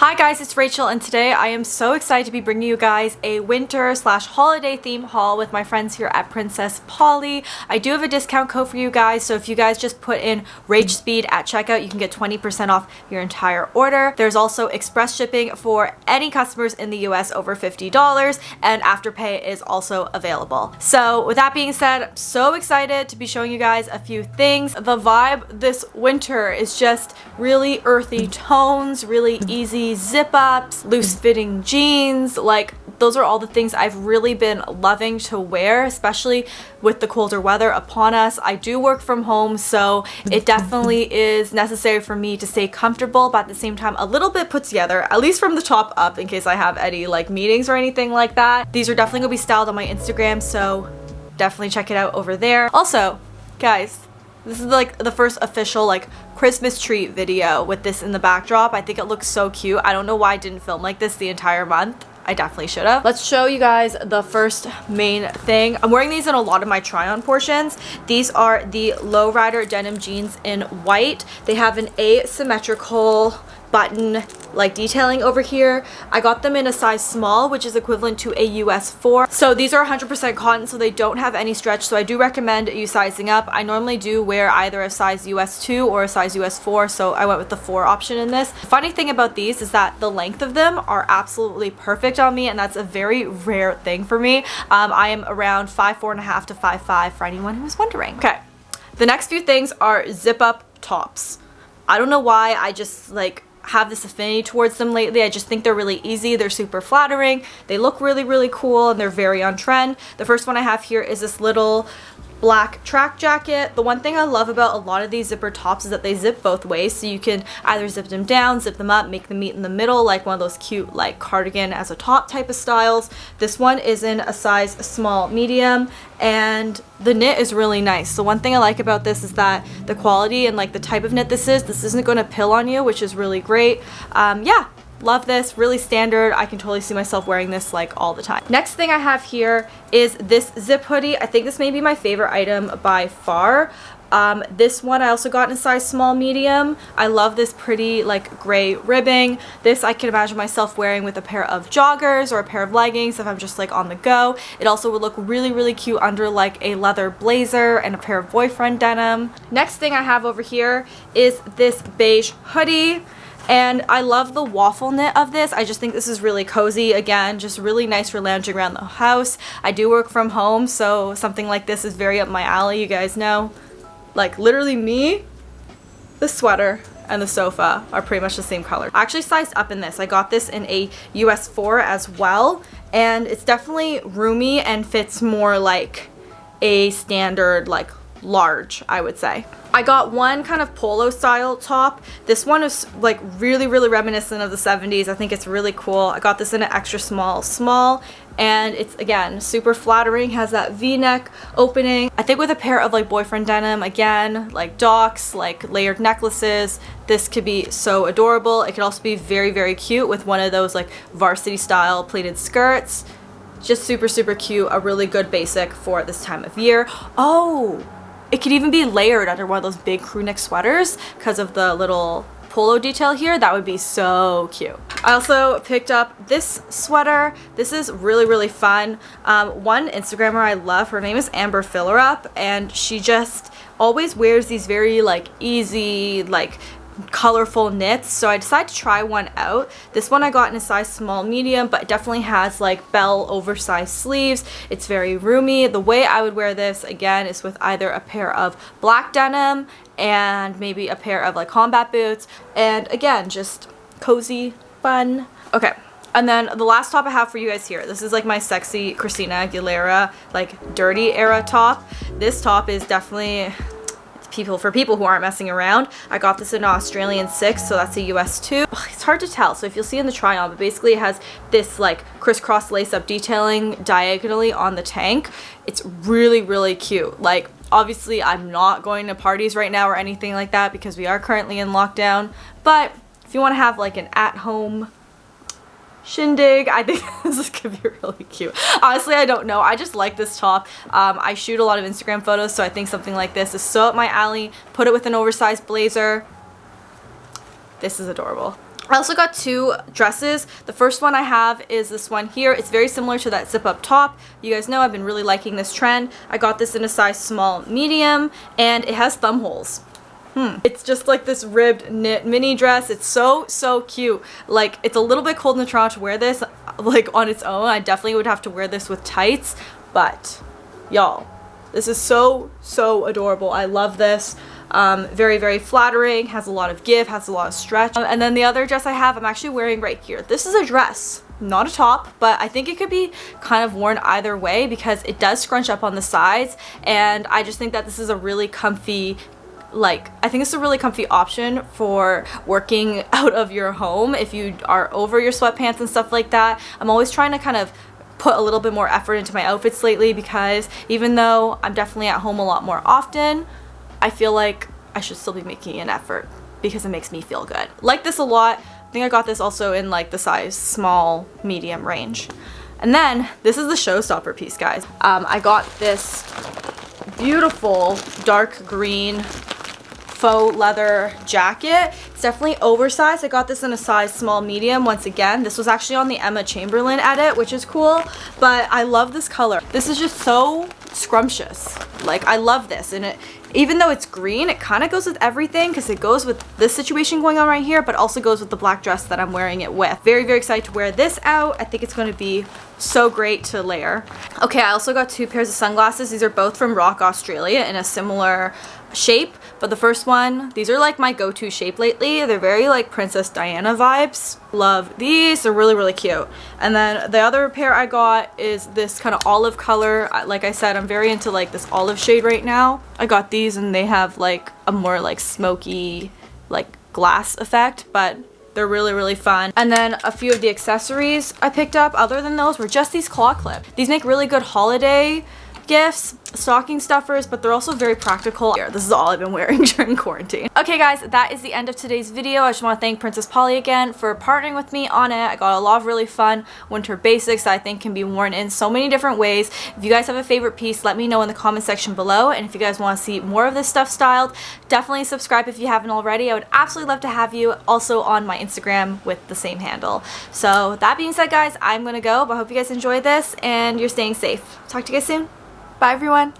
Hi guys, it's Rachel and today I am so excited to be bringing you guys a winter slash holiday theme haul with my friends here at Princess Polly. I do have a discount code for you guys, so if you guys just put in rachspeed at checkout, you can get 20% off your entire order. There's also express shipping for any customers in the US over $50, and Afterpay is also available. So with that being said, I'm so excited to be showing you guys a few things. The vibe this winter is just really earthy tones, really easy zip ups, loose fitting jeans. Like, those are all the things I've really been loving to wear, especially with the colder weather upon us. I do work from home, so it definitely is necessary for me to stay comfortable, but at the same time a little bit put together, at least from the top up, in case I have any like meetings or anything like that. These are definitely gonna be styled on my Instagram, so definitely check it out over there. Also, guys, this is like the first official like Christmas tree video with this in the backdrop. I think it looks so cute. I don't know why I didn't film like this the entire month. I definitely should have. Let's show you guys the first main thing. I'm wearing these in a lot of my try-on portions. These are the Lowrider denim jeans in white. They have an asymmetrical button like detailing over here. I got them in a size small, which is equivalent to a US 4. So these are 100% cotton, so they don't have any stretch, so I do recommend you sizing up. I normally do wear either a size US 2 or a size US 4, so I went with the 4 option in this. Funny thing about these is that the length of them are absolutely perfect on me, and that's a very rare thing for me. I am around 5'4.5" to 5'5" for anyone who was wondering. Okay, the next few things are zip up tops. I don't know why, I just like have this affinity towards them lately. I just think they're really easy, they're super flattering, they look really cool, and they're very on trend. The first one I have here is this little black track jacket. The one thing I love about a lot of these zipper tops is that they zip both ways, so you can either zip them down, zip them up, make them meet in the middle, like one of those cute like cardigan as a top type of styles. This one is in a size small medium, and the knit is really nice. The one thing I like about this is that the quality and like the type of knit this isn't going to pill on you, which is really great. Yeah, love this, really standard. I can totally see myself wearing this like all the time. Next thing I have here is this zip hoodie. I think this may be my favorite item by far. This one I also got in a size small medium. I love this pretty like gray ribbing. This I can imagine myself wearing with a pair of joggers or a pair of leggings if I'm just like on the go. It also would look really cute under like a leather blazer and a pair of boyfriend denim. Next thing I have over here is this beige hoodie. And I love the waffle knit of this. I just think this is really cozy. Again, just really nice for lounging around the house. I do work from home, so something like this is very up my alley. You guys know, like literally me, the sweater, and the sofa are pretty much the same color. I actually sized up in this. I got this in a US 4 as well, and it's definitely roomy and fits more like a standard like large, I would say. I got one kind of polo style top. This one is like really reminiscent of the 70s. I think it's really cool. I got this in an extra small, and it's again super flattering, has that v-neck opening. I think with a pair of like boyfriend denim, again like docks, like layered necklaces, this could be so adorable. It could also be very cute with one of those like varsity style pleated skirts. Just super cute, a really good basic for this time of year. Oh, it could even be layered under one of those big crew neck sweaters because of the little polo detail here. That would be so cute. I also picked up this sweater. This is really fun. One Instagrammer I love, her name is Amber Fillerup, and she just always wears these very like easy like colorful knits, so I decided to try one out. This one I got in a size small medium, but it definitely has like bell oversized sleeves. It's very roomy. The way I would wear this again is with either a pair of black denim and maybe a pair of like combat boots, and again just cozy, fun. Okay, and then the last top I have for you guys here, this is like my sexy Christina Aguilera like dirty era top. This top is definitely for people who aren't messing around. I got this in an Australian 6, so that's a US 2. It's hard to tell, so if you'll see in the try on, but basically it has this like crisscross lace up detailing diagonally on the tank. It's really cute. Like, obviously I'm not going to parties right now or anything like that because we are currently in lockdown, but if you want to have like an at-home shindig, I think this could be really cute. Honestly, I don't know. I just like this top. I shoot a lot of Instagram photos, so I think something like this is so up my alley. Put it with an oversized blazer. This is adorable. I also got 2 dresses. The first one I have is this one here. It's very similar to that zip up top. You guys know I've been really liking this trend. I got this in a size small medium, and it has thumb holes. It's just like this ribbed knit mini dress. It's so cute. Like, it's a little bit cold in Toronto to wear this like on its own. I definitely would have to wear this with tights, but y'all, this is so adorable. I love this. Very flattering, has a lot of give, has a lot of stretch. And then the other dress I have, I'm actually wearing right here. This is a dress, not a top, but I think it could be kind of worn either way because it does scrunch up on the sides, and I just think that this is a really comfy, I think it's a really comfy option for working out of your home if you are over your sweatpants and stuff like that. I'm always trying to kind of put a little bit more effort into my outfits lately because even though I'm definitely at home a lot more often, I feel like I should still be making an effort because it makes me feel good. Like this a lot. I think I got this also in like the size small, medium range. And then this is the showstopper piece, guys. I got this beautiful dark green faux leather jacket. It's definitely oversized. I got this in a size small medium. Once again, this was actually on the Emma Chamberlain edit, which is cool, but I love this color. This is just so scrumptious. Like, I love this, and it, even though it's green, it kind of goes with everything because it goes with this situation going on right here, but also goes with the black dress that I'm wearing it with. Very excited to wear this out. I think it's going to be so great to layer. Okay, I also got 2 pairs of sunglasses. These are both from Rock Australia in a similar shape, but the first one, these are like my go-to shape lately. They're very like Princess Diana vibes. Love these. They're really cute. And then the other pair I got is this kind of olive color. Like I said, I'm very into like this olive shade right now. I got these and they have like a more like smoky like glass effect, but they're really fun. And then a few of the accessories I picked up other than those were just these claw clips. These make really good holiday gifts, stocking stuffers, but they're also very practical. This is all I've been wearing during quarantine. Okay guys, that is the end of today's video. I just want to thank Princess Polly again for partnering with me on it. I got a lot of really fun winter basics that I think can be worn in so many different ways. If you guys have a favorite piece, let me know in the comment section below, and if you guys want to see more of this stuff styled, definitely subscribe if you haven't already. I would absolutely love to have you also on my Instagram with the same handle. So that being said, guys, I'm gonna go, but I hope you guys enjoy this and you're staying safe. Talk to you guys soon. Bye everyone.